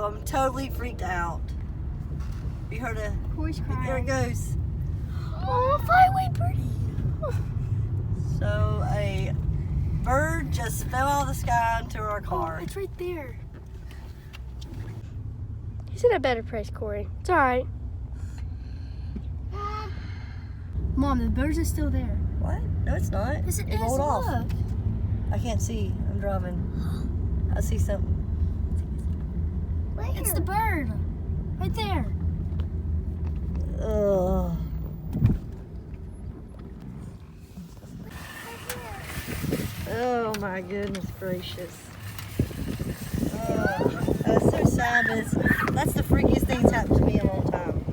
So I'm totally freaked out. You heard a... Kori's crying. Here it goes. Oh, fly away, birdie. So a bird just fell out of the sky into our car. Oh, it's right there. He's at a better place, Kori. It's all right. Mom, the birds are still there. What? No, it's not. Yes, it is. rolled off. Look. I can't see. I'm driving. I see something. Where? It's the bird. Right there. Ugh. Oh my goodness gracious. That's so sad. That's the freakiest thing that's happened to me in a long time.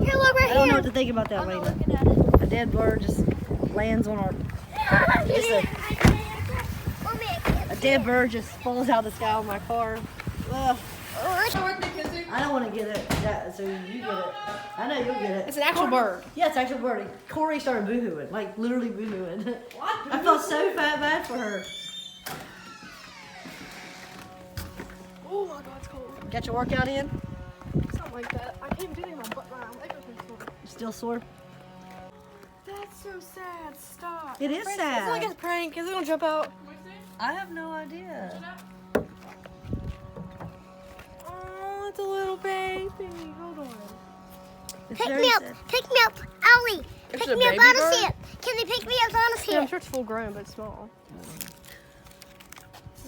Here, look right here. I don't know what to think about that, I'm not Lena. looking at it. A dead bird just lands on our... A dead bird just falls out of the sky on my car. Ugh. I don't want to get it. Yeah, so you get it. I know you'll get it. It's an actual bird. Yeah, it's an actual bird. Kori started boo-hooing, like literally boo-hooing. What? I felt so bad for her. Oh my God, it's cold. Got your workout in? Something like that. I can't do anything. My leg was sore. You still sore? That's so sad. Stop. It is sad. It's like a prank. Is it gonna jump out? I have no idea. Oh, it's a little baby. Hold on. It's Pick very me up, sad. pick me up, Ollie. It's Pick a me up baby on a bird? seat. Can they pick me up on a seat? Yeah, I'm sure it's full grown, but it's small.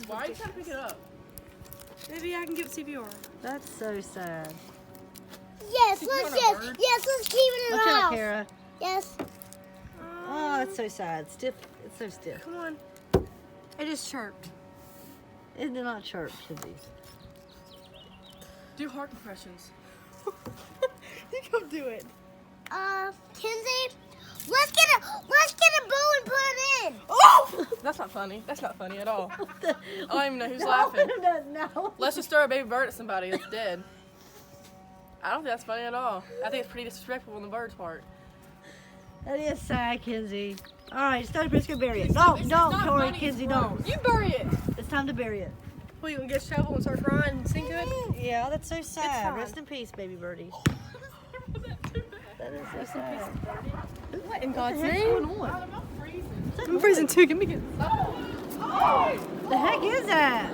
Why are you trying to pick it up? Maybe I can give it CPR. That's so sad. Yes, Pick let's me on a bird? let's keep it in Watch the out, house. Kara. Yes. Oh, it's so sad. Stiff. It's so stiff. Come on. It just chirped. It did not chirp, should be. Do heart compressions. You go do it. Kenzie, let's get a bow and put it in. Oh! That's not funny. That's not funny at all. The- I don't even know who's laughing. No. Let's just throw a baby bird at somebody that's dead. I don't think that's funny at all. I think it's pretty disrespectful on the bird's part. That is sad, Kenzie. All right, it's time to go bury it. No, don't, Kori, Kenzie, don't. You bury it. It's time to bury it. Well, you gonna get a shovel and start crying and sink it? Yeah, that's so sad. fine. Rest in peace, baby birdie. That is so sad. What in God's What's name? going on? I'm freezing too. Give me a... The heck is that?